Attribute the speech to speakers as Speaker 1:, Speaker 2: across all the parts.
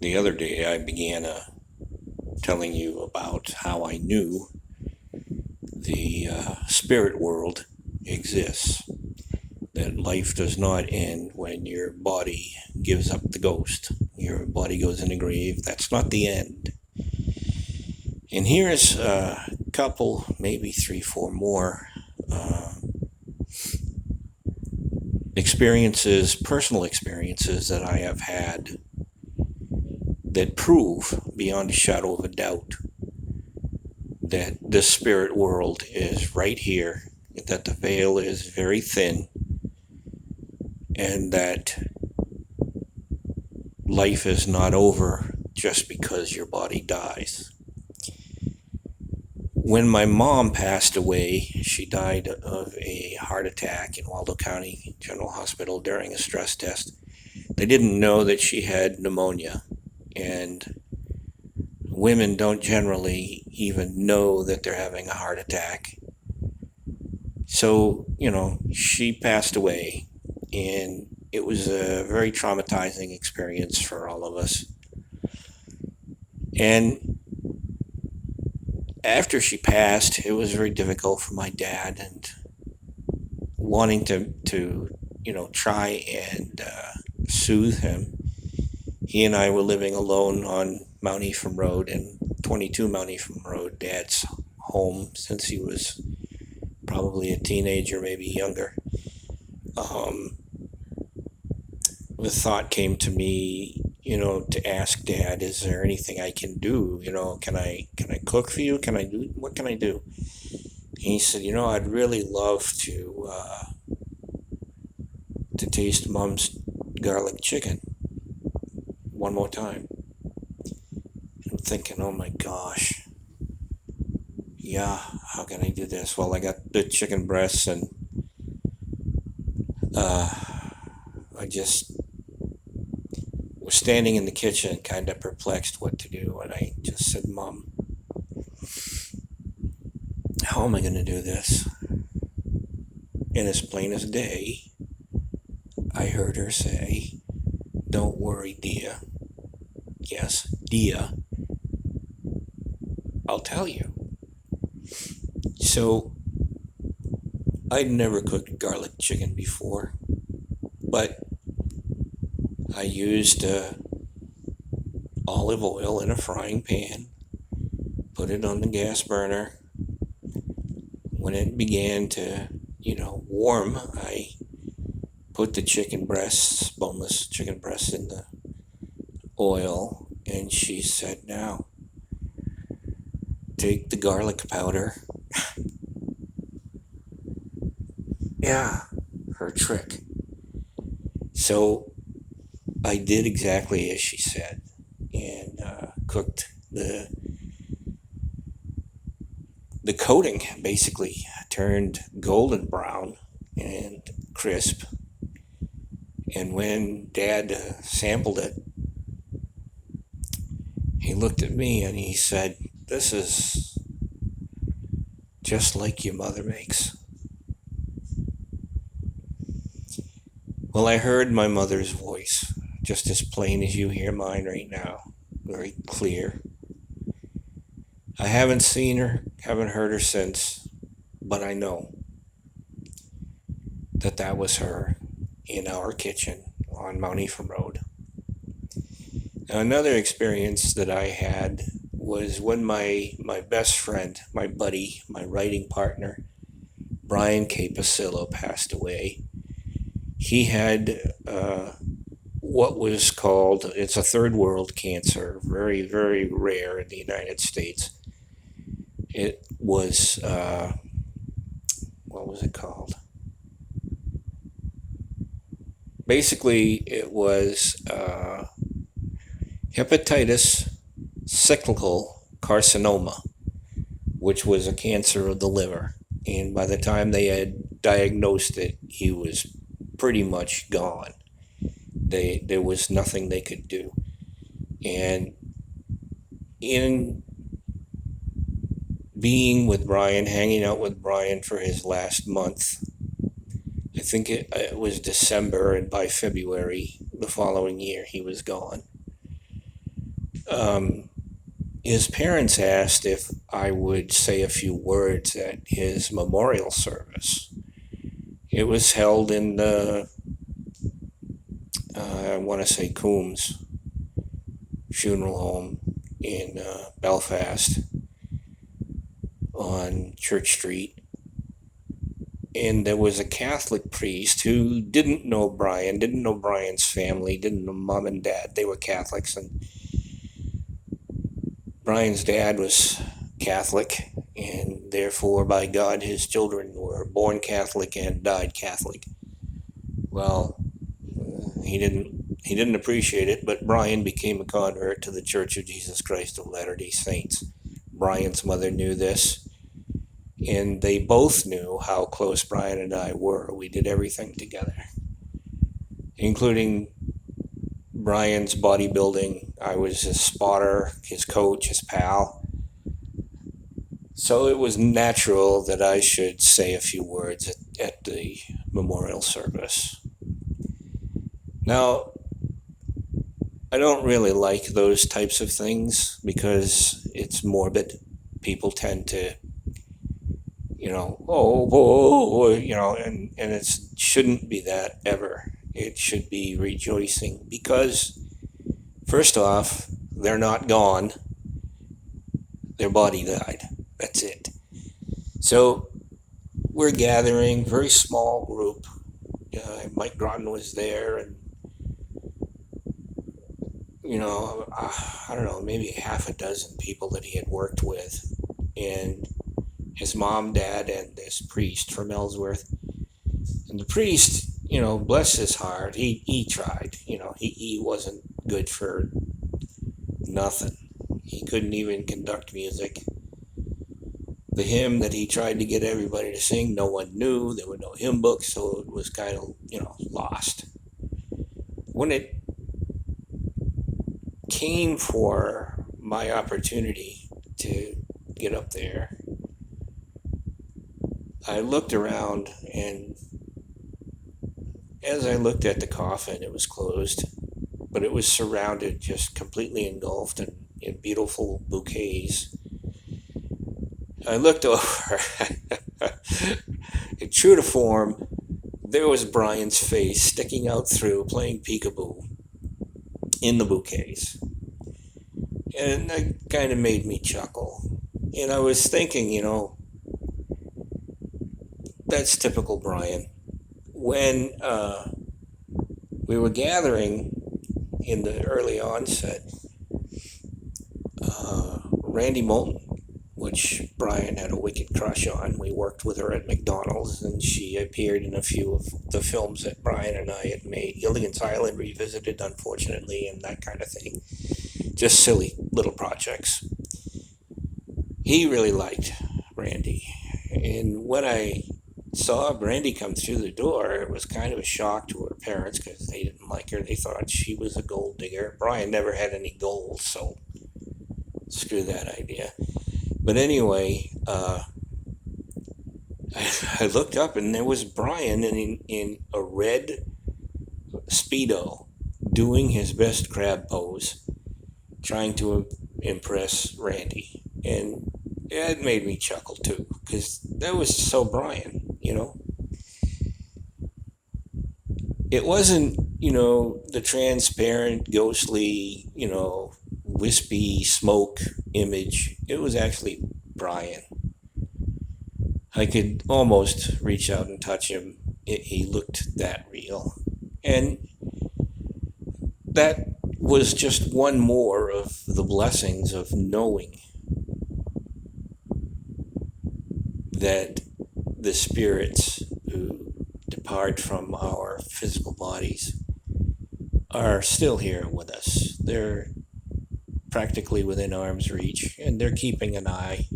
Speaker 1: The other day I began telling you about how I knew the spirit world exists, that life does not end when your body gives up the ghost. Your body goes in the grave. That's not the end. And here's a couple, maybe three, four more experiences, personal experiences that I have had that prove beyond a shadow of a doubt that this spirit world is right here, that the veil is very thin, and that life is not over just because your body dies. When my mom passed away, she died of a heart attack in Waldo County General Hospital during a stress test. They didn't know that she had pneumonia, and women don't generally even know that they're having a heart attack. So, she passed away, and it was a very traumatizing experience for all of us. And after she passed, it was very difficult for my dad, and wanting to try and soothe him. He and I were living alone on Mount Ephraim Road and 22 Mount Ephraim Road, Dad's home since he was probably a teenager, maybe younger. The thought came to me, to ask Dad, is there anything I can do? Can I cook for you? What can I do? And he said, I'd really love to taste Mom's garlic chicken one more time. I'm thinking, oh my gosh, yeah, how can I do this? Well, I got the chicken breasts, and I just was standing in the kitchen, kind of perplexed what to do, and I just said, Mom, how am I going to do this? And as plain as day, I heard her say, don't worry, dear. Yes, dear. I'll tell you. So, I'd never cooked garlic chicken before, but I used olive oil in a frying pan, put it on the gas burner. When it began to, warm, I put the chicken breasts, boneless chicken breasts, in the oil, and she said, now, take the garlic powder. Yeah, her trick. So I did exactly as she said, and cooked the coating, basically turned golden brown and crisp. And when Dad sampled it, he looked at me and he said, this is just like your mother makes. Well, I heard my mother's voice, just as plain as you hear mine right now, very clear. I haven't seen her, haven't heard her since, but I know that was her in our kitchen on Mount Ephraim Road. Now, another experience that I had was when my best friend, my buddy, my writing partner, Brian K. Pusillo, passed away. He had what was called, it's a third world cancer, very, very rare in the United States. It was, what was it called? Basically, it was hepatitis cyclical carcinoma, which was a cancer of the liver. And by the time they had diagnosed it, he was pretty much gone. There was nothing they could do. And in being with Brian, hanging out with Brian for his last month, I think it was December, and by February the following year he was gone. um, his parents asked if I would say a few words at his memorial service. It was held in the, I want to say, Coombs funeral home in Belfast on Church Street. And there was a Catholic priest who didn't know Brian, didn't know Brian's family, didn't know mom and dad. They were Catholics, and Brian's dad was Catholic, and therefore, by God, his children were born Catholic and died Catholic. Well, he didn't appreciate it, but Brian became a convert to the Church of Jesus Christ of Latter-day Saints. Brian's mother knew this, and they both knew how close Brian and I were. We did everything together, including Brian's bodybuilding. I was his spotter, his coach, his pal. So it was natural that I should say a few words at the memorial service. Now, I don't really like those types of things because it's morbid. People tend to, and it shouldn't be that ever. It should be rejoicing because, first off, they're not gone. Their body died. That's it. So we're gathering, very small group. Mike Groton was there, and I don't know, maybe half a dozen people that he had worked with, and his mom, dad, and this priest from Ellsworth. And the priest, bless his heart, he tried. He wasn't good for nothing. He couldn't even conduct music. The hymn that he tried to get everybody to sing, no one knew. There were no hymn books, so it was kind of, lost. When it came for my opportunity to get up there, I looked around, and as I looked at the coffin, it was closed, but it was surrounded, just completely engulfed in beautiful bouquets. I looked over, and true to form, there was Brian's face sticking out through, playing peekaboo in the bouquets. And that kind of made me chuckle. And I was thinking, that's typical Brian. When we were gathering in the early onset, Randy Moulton, which Brian had a wicked crush on. We worked with her at McDonald's, and she appeared in a few of the films that Brian and I had made. Gilligan's Island Revisited, unfortunately, and that kind of thing. Just silly little projects. He really liked Randy. And when I saw Randy come through the door, it was kind of a shock to her parents because they didn't like her. They thought she was a gold digger. Brian never had any gold, so screw that idea. But anyway, I looked up, and there was Brian in a red Speedo doing his best crab pose, trying to impress Randy. And it made me chuckle too, because that was so Brian, It wasn't, the transparent, ghostly, wispy smoke image. It was actually Brian. I could almost reach out and touch him. He looked that real. And that was just one more of the blessings of knowing that the spirits who depart from our physical bodies are still here with us. They're practically within arm's reach, and they're keeping an eye.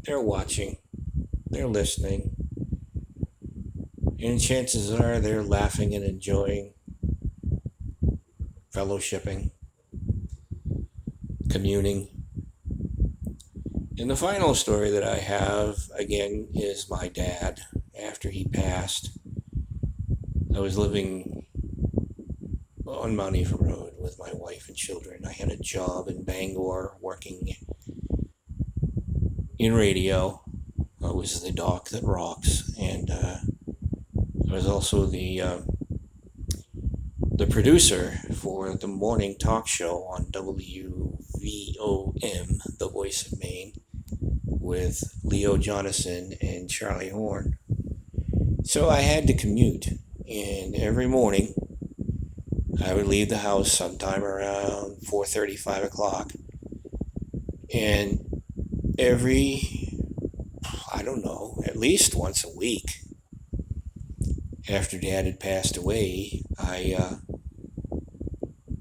Speaker 1: They're watching. They're listening. And chances are they're laughing and enjoying, fellowshipping, communing. And the final story that I have, again, is my dad. After he passed, I was living on Mount Eva Road with my wife and children. I had a job in Bangor working in radio. I was the doc that rocks, and I was also the producer for the morning talk show on WVOM, the voice of Maine, with Leo Jonathan and Charlie Horn. So I had to commute, and every morning I would leave the house sometime around 4:30, 5 o'clock, and I don't know, at least once a week after Dad had passed away, I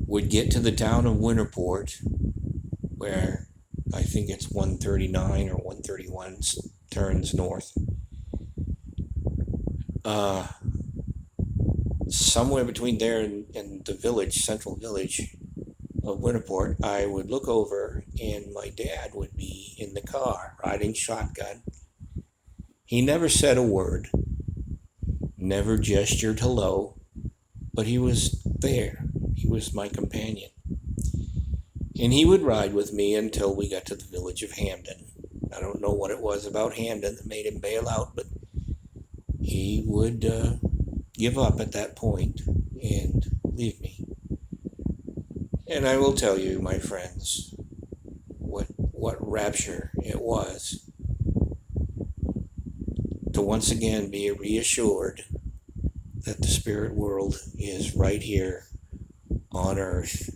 Speaker 1: would get to the town of Winterport, where I think it's 139 or 131 turns north. Somewhere between there and the village, central village of Winterport, I would look over and my dad would be in the car riding shotgun. He never said a word, never gestured hello, but he was there. He was my companion. And he would ride with me until we got to the village of Hamden. I don't know what it was about Hamden that made him bail out, but he would give up at that point and leave me. And I will tell you, my friends, what rapture it was to once again be reassured that the spirit world is right here on earth